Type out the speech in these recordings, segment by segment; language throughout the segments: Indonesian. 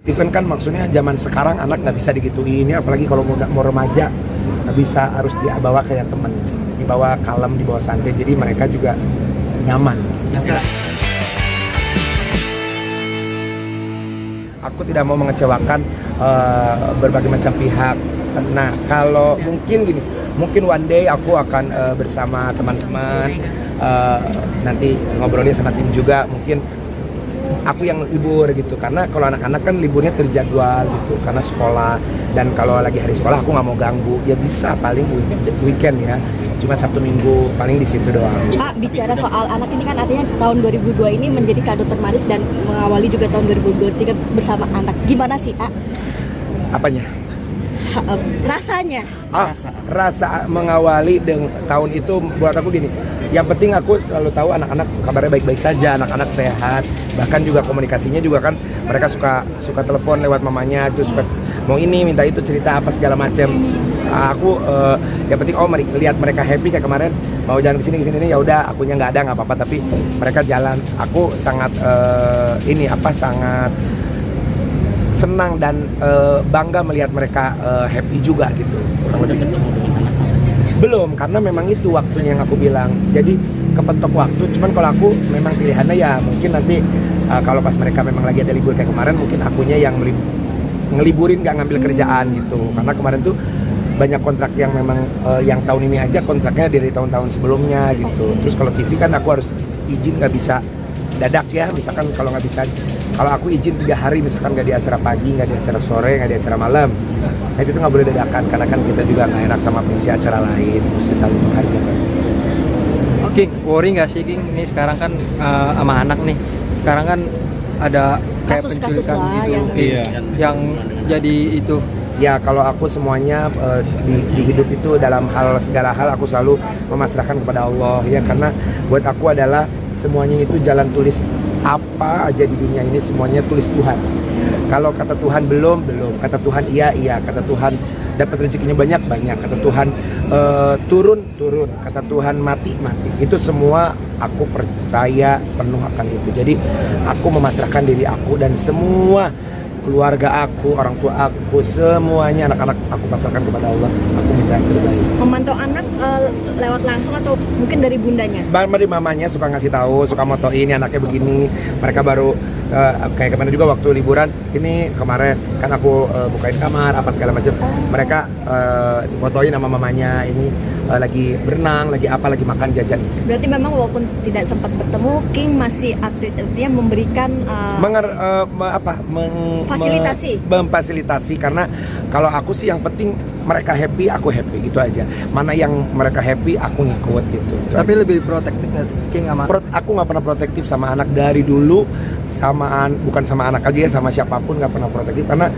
Event kan maksudnya zaman sekarang anak nggak bisa digituin ya, apalagi kalau mau remaja nggak bisa, harus dibawa kayak temen, dibawa kalem, dibawa santai, jadi mereka juga nyaman. Aku tidak mau mengecewakan berbagai macam pihak. Nah kalau mungkin gini, mungkin one day aku akan bersama teman-teman nanti ngobrolin sama tim juga, mungkin aku yang libur gitu, karena kalau anak-anak kan liburnya terjadwal gitu karena sekolah, dan kalau lagi hari sekolah aku nggak mau ganggu, ya bisa paling weekend ya, cuma Sabtu Minggu paling di situ doang. Pak, bicara soal anak ini kan artinya tahun 2002 ini menjadi kado termanis dan mengawali juga tahun 2023 bersama anak. Gimana sih, Pak? Apanya? Rasanya? Rasa mengawali tahun itu buat aku gini, yang penting aku selalu tahu anak-anak kabarnya baik-baik saja, anak-anak sehat, bahkan juga komunikasinya juga kan mereka suka telepon lewat mamanya, terus suka mau ini minta itu, cerita apa segala macam. Aku yang penting lihat mereka happy, kayak kemarin mau jalan kesini ya udah, akunya nggak ada nggak apa-apa, tapi mereka jalan, aku sangat sangat senang dan bangga melihat mereka happy juga gitu. Belum, karena memang itu waktunya yang aku bilang, jadi kepentok waktu. Cuman kalau aku memang pilihannya ya mungkin nanti kalau pas mereka memang lagi ada libur kayak kemarin, mungkin akunya yang ngeliburin, nggak ngambil kerjaan gitu, karena kemarin tuh banyak kontrak yang memang yang tahun ini aja kontraknya dari tahun-tahun sebelumnya gitu. Terus kalau TV kan aku harus izin, nggak bisa dadak ya, misalkan kalau nggak bisa, kalau aku izin 3 hari misalkan nggak di acara pagi, nggak di acara sore, nggak di acara malam, nah itu nggak boleh dadakan, karena kan kita juga nggak enak sama pengisi acara lain, mesti saling menghargai. King, worry nggak sih King, ini sekarang kan sama anak nih, sekarang kan ada kayak penculikan gitu, yang jadi itu. Ya kalau aku semuanya di hidup itu dalam segala hal aku selalu memasrahkan kepada Allah ya, karena buat aku adalah semuanya itu jalan tulis, apa aja di dunia ini semuanya tulis Tuhan. Kalau kata Tuhan belum, kata Tuhan iya, kata Tuhan dapat rezekinya banyak, kata Tuhan turun, kata Tuhan mati. Itu semua aku percaya penuh akan itu. Jadi aku memasrahkan diri aku dan semua keluarga aku, orang tua aku, semuanya, anak-anak aku pasrahkan kepada Allah. Aku minta yang terbaik. Memantau anak lewat langsung atau mungkin dari bundanya? Dari mamanya suka ngasih tahu, suka motoin ini anaknya begini. Mereka baru kayak kemarin juga waktu liburan ini kemarin kan aku bukain kamar apa segala macam. Mereka motoin sama mamanya, ini lagi berenang, lagi makan jajan. Berarti memang walaupun tidak sempat bertemu, King masih artinya memberikan memfasilitasi, karena kalau aku sih yang penting mereka happy, aku happy gitu aja. Mana yang mereka happy aku ngikut gitu. Tapi lebih protektif King sama aku nggak pernah protektif sama anak dari dulu, bukan sama anak aja ya, sama siapapun nggak pernah protektif, karena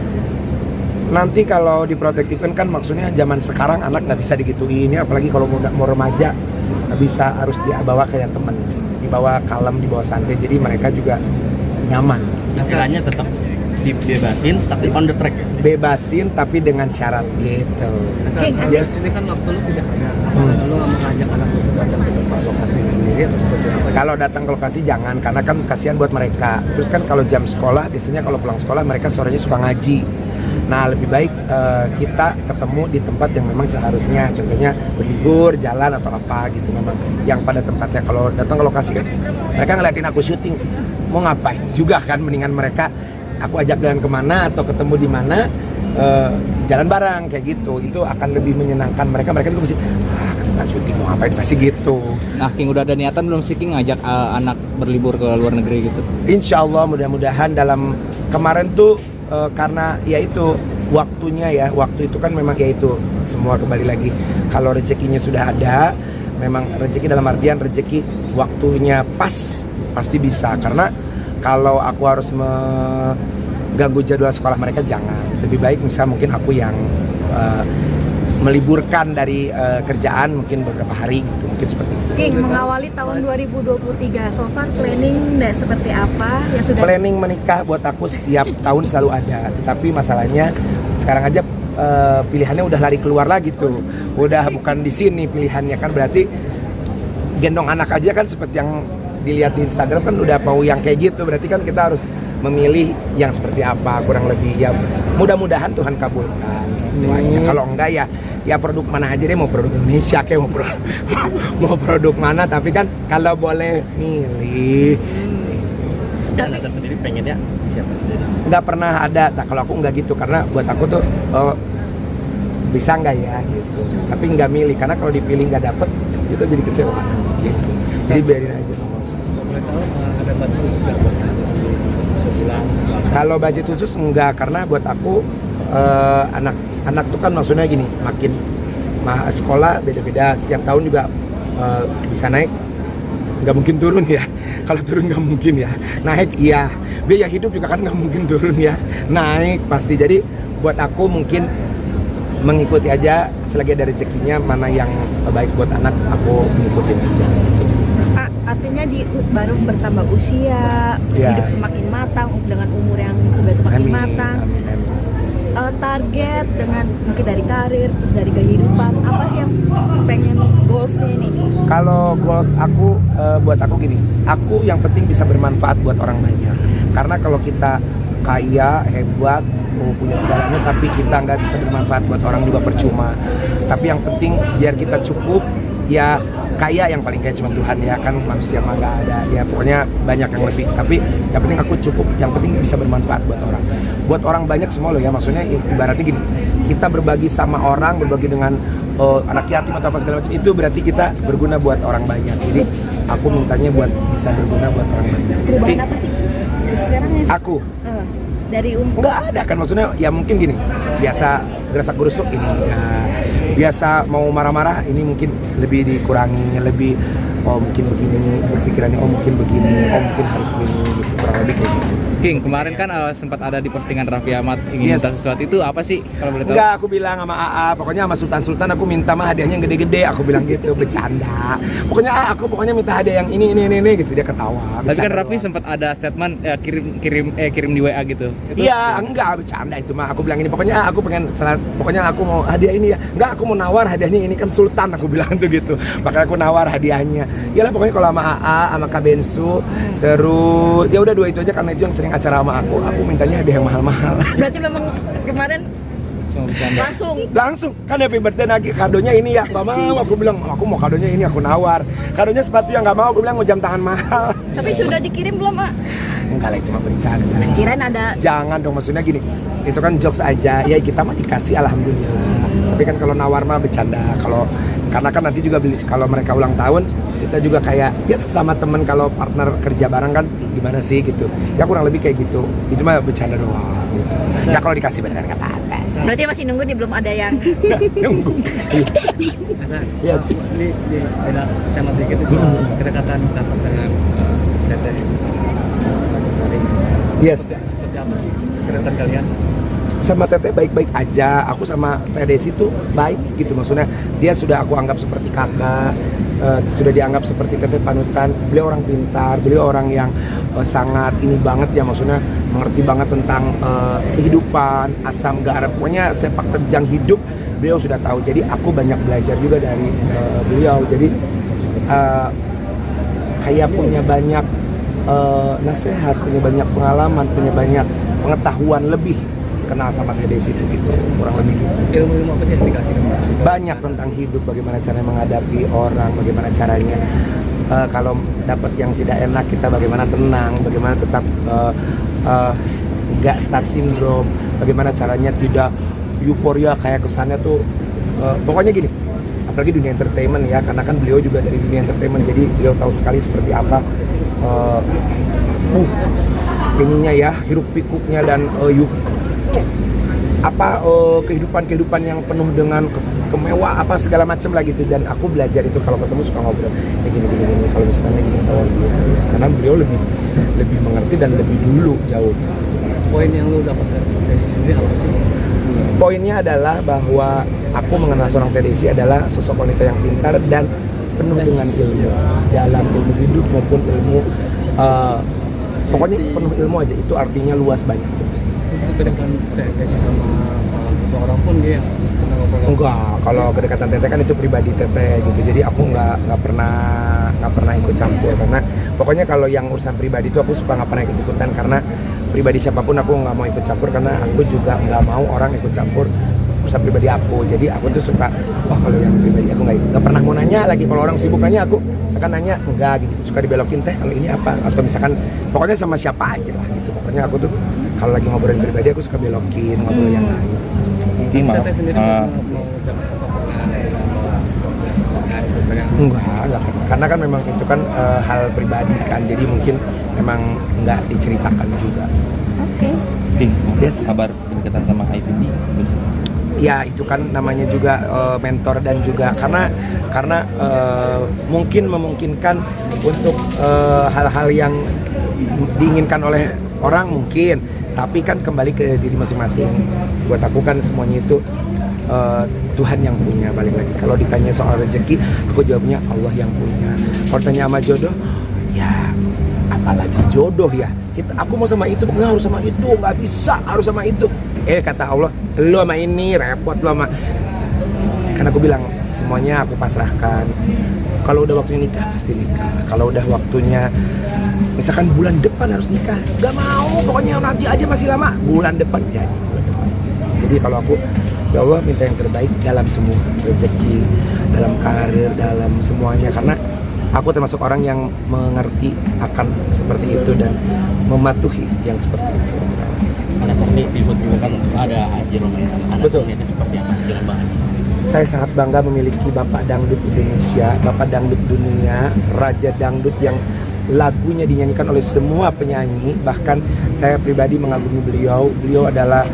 nanti kalau diprotektifkan kan maksudnya zaman sekarang anak nggak bisa digituin ya, apalagi kalau mau remaja nggak bisa, harus dibawa kayak temen, dibawa kalem, dibawa santai, jadi mereka juga nyaman. Istilahnya tetap dibebasin tapi on the track ya? Bebasin tapi dengan syarat gitu. Yes. Ini kan waktu lu tidak ada, lu nggak mengajak anak lu datang ke tempat lokasi sendiri atau seperti apa? Kalau datang ke lokasi jangan, karena kan kasihan buat mereka. Terus kan kalau jam sekolah, biasanya kalau pulang sekolah mereka sorenya suka ngaji. Nah lebih baik kita ketemu di tempat yang memang seharusnya, contohnya berlibur, jalan atau apa gitu, memang yang pada tempatnya. Kalau datang ke lokasi kan mereka ngeliatin aku syuting, mau ngapain juga kan, mendingan mereka aku ajak jalan kemana atau ketemu di mana, jalan bareng kayak gitu, itu akan lebih menyenangkan mereka itu pasti kan syuting mau ngapain pasti gitu. Nah King, udah ada niatan belum sih King ngajak anak berlibur ke luar negeri gitu? Insya Allah mudah-mudahan dalam kemarin tuh karena ya itu waktunya ya, waktu itu kan memang ya itu semua kembali lagi, kalau rezekinya sudah ada, memang rezeki dalam artian rezeki waktunya pas pasti bisa, karena kalau aku harus mengganggu jadwal sekolah mereka jangan, lebih baik mungkin aku yang meliburkan dari kerjaan mungkin beberapa hari gitu, mungkin seperti itu. King, mengawali tahun 2023, so far planning seperti apa? Ya sudah. Planning menikah buat aku setiap tahun selalu ada, tetapi masalahnya sekarang aja pilihannya udah lari keluar lagi tuh, udah bukan di sini pilihannya kan, berarti gendong anak aja kan seperti yang dilihat di Instagram kan udah mau yang kayak gitu, berarti kan kita harus memilih yang seperti apa kurang lebih ya, mudah-mudahan Tuhan kabulkan itu aja. Kalau enggak ya produk mana aja deh, mau produk Indonesia kayak mau produk mana, tapi kan kalau boleh milih. Dan Nazar sendiri pengennya siapa? Nggak pernah ada, nah, kalau aku nggak gitu, karena buat aku tuh bisa nggak ya gitu, tapi nggak milih, karena kalau dipilih nggak dapet kita jadi kecewa gitu, jadi biarin aja. Boleh tahu ada budget khusus nggak buat sebulan? Kalau budget khusus enggak, karena buat aku anak tuh kan maksudnya gini, makin sekolah beda-beda, setiap tahun juga bisa naik, nggak mungkin turun ya. Kalau turun nggak mungkin ya, naik iya. Biaya hidup juga kan nggak mungkin turun ya, naik pasti. Jadi buat aku mungkin mengikuti aja, selagi ada rezekinya mana yang baik buat anak, aku mengikutin aja. Artinya baru bertambah usia, hidup semakin matang dengan umur yang sudah semakin matang. Amin. Target dengan mungkin dari karir, terus dari kehidupan, apa sih yang pengen goalsnya ini? Kalau goals aku, buat aku gini, aku yang penting bisa bermanfaat buat orang banyak. Karena kalau kita kaya, hebat, punya segalanya, tapi kita nggak bisa bermanfaat buat orang juga percuma. Tapi yang penting biar kita cukup, ya kaya yang paling kaya cuma Tuhan ya kan, manusia mah nggak ada ya, pokoknya banyak yang lebih, tapi yang penting aku cukup, yang penting bisa bermanfaat buat orang banyak semua loh ya, maksudnya ibaratnya gini, kita berbagi sama orang, berbagi dengan anak yatim atau apa segala macam, itu berarti kita berguna buat orang banyak. Jadi aku mintanya buat bisa berguna buat orang banyak. Perubahan apa sih sekarang ya? Aku dari nggak ada kan, maksudnya ya mungkin gini, biasa gerasak gerusuk ini ya, biasa mau marah-marah ini mungkin lebih dikurangi, lebih mungkin begini berpikirannya, mungkin begini, mungkin harus begini gitu, kurang lebih kayak gitu. King, kemarin kan sempat ada di postingan Raffi Ahmad ingin minta sesuatu, itu apa sih kalau boleh tahu? Enggak, aku bilang sama AA, pokoknya sama Sultan aku minta mah hadiahnya yang gede-gede, aku bilang gitu, bercanda. Pokoknya aku minta hadiah yang ini gitu, dia ketawa. Tapi kan Raffi sempat ada statement kirim di WA gitu. Iya, enggak bercanda itu mah. Aku bilang ini, pokoknya aku mau hadiah ini ya. Enggak, aku mau nawar hadiahnya ini kan Sultan, aku bilang tuh gitu. Makanya aku nawar hadiahnya. Iyalah pokoknya kalau sama AA, sama Kak Bensu, terus ya udah dua itu aja, karena itu yang sering acara sama aku mintanya hadiah yang mahal-mahal. Berarti memang kemarin langsung kan happy birthday lagi, kadonya ini ya, nggak mau, aku bilang aku mau kadonya ini, aku nawar. Kadonya sepatu yang nggak mau, aku bilang mau jam tangan mahal. Tapi sudah dikirim belum, Mak? Enggak lah, cuma bercanda. Kirain ada. Jangan dong, maksudnya gini, itu kan jokes aja ya, kita mah dikasih alhamdulillah. Tapi kan kalau nawar mah bercanda, karena kan nanti juga kalau mereka ulang tahun, kita juga kayak ya sesama temen, kalau partner kerja bareng kan gimana sih gitu ya, kurang lebih kayak gitu. Itu mah bercanda doang gitu. Ya kalau dikasih beneran nggak apa-apa. Berarti masih nunggu nih, belum ada yang Nunggu. Yes. Ini beda tema sedikit soal kedekatan Kasat dengan Teteh Manisari. Yes. Seperti apa sih kedekatan kalian? Sama Teteh baik-baik aja, aku sama Teh Desi tuh baik gitu, maksudnya dia sudah aku anggap seperti kakak, sudah dianggap seperti Teteh panutan. Beliau orang pintar, beliau orang yang sangat ini banget ya, maksudnya mengerti banget tentang kehidupan, asam garam, pokoknya sepak terjang hidup beliau sudah tahu. Jadi aku banyak belajar juga dari beliau, jadi kayak punya banyak nasihat, punya banyak pengalaman, punya banyak pengetahuan lebih, kenal sama Teh Desi itu gitu, kurang lebih gitu. Ilmu apa sih yang dikasih? Banyak tentang hidup, bagaimana caranya menghadapi orang, bagaimana caranya kalau dapat yang tidak enak kita bagaimana tenang, bagaimana tetap nggak start syndrome, bagaimana caranya tidak euforia kayak kesannya tuh pokoknya gini, apalagi dunia entertainment ya, karena kan beliau juga dari dunia entertainment, jadi beliau tahu sekali seperti apa ininya ya, hiruk pikuknya dan kehidupan yang penuh dengan kemewah apa segala macam lah gitu. Dan aku belajar itu, kalau ketemu suka ngobrol ya gini, kalau misalkan gini, karena beliau lebih mengerti dan lebih dulu jauh. Poin yang lu dapat dari sini apa sih? Poinnya adalah bahwa aku mengenal seorang Teh Desi adalah sosok wanita yang pintar dan penuh dengan ilmu, dalam ilmu hidup maupun ilmu pokoknya penuh ilmu aja, itu artinya luas banyak. Itu kedekatan Teh Desi sama seseorang pun dia enggak, kalau kedekatan Teteh kan itu pribadi Teteh gitu, jadi aku nggak pernah ikut campur, karena pokoknya kalau yang urusan pribadi itu aku suka nggak pernah ikut ikutan, karena pribadi siapapun aku nggak mau ikut campur, karena aku juga nggak mau orang ikut campur urusan pribadi aku. Jadi aku tuh suka, oh kalau yang pribadi aku nggak pernah mau nanya lagi. Kalau orang sibuk nanya, aku misalkan nanya enggak gitu, suka dibelokin, teh kalau ini apa, atau misalkan pokoknya sama siapa aja lah gitu. Pokoknya aku tuh kalau lagi ngobrolin pribadi aku suka belokin, ngobrol yang lain. Mungkin Teteh sendiri mau ucapkan Enggak, karena kan memang itu kan hal pribadi kan, jadi mungkin memang nggak diceritakan juga. Oke. Yes. Kabar kedekatan sama IPD? Ya itu kan namanya juga mentor, dan juga karena mungkin memungkinkan untuk hal-hal yang diinginkan oleh orang mungkin, tapi kan kembali ke diri masing-masing. Buat aku kan semuanya itu Tuhan yang punya, balik lagi. Kalau ditanya soal rezeki, aku jawabnya Allah yang punya. Kalau tanya sama jodoh, ya apalagi jodoh ya. Aku mau sama itu, nggak harus sama itu, nggak bisa harus sama itu. Kata Allah, lu sama ini repot, lu sama. Karena aku bilang semuanya aku pasrahkan. Kalau udah waktunya nikah pasti nikah. Kalau udah waktunya, misalkan bulan depan harus nikah, nggak mau, pokoknya nanti aja masih lama. Bulan depan jadi. Jadi kalau aku, ya Allah minta yang terbaik dalam semua, rezeki, dalam karir, dalam semuanya. Karena aku termasuk orang yang mengerti akan seperti itu dan mematuhi yang seperti itu. Pada saat ini Freeport juga kan ada Haji Romain. Betul. Seperti apa sih dengan Mbak Haji? Saya sangat bangga memiliki Bapak Dangdut Indonesia, Bapak Dangdut Dunia, Raja Dangdut yang lagunya dinyanyikan oleh semua penyanyi. Bahkan saya pribadi mengagumi beliau. Beliau adalah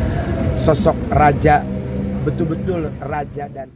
sosok raja, betul-betul raja. Dan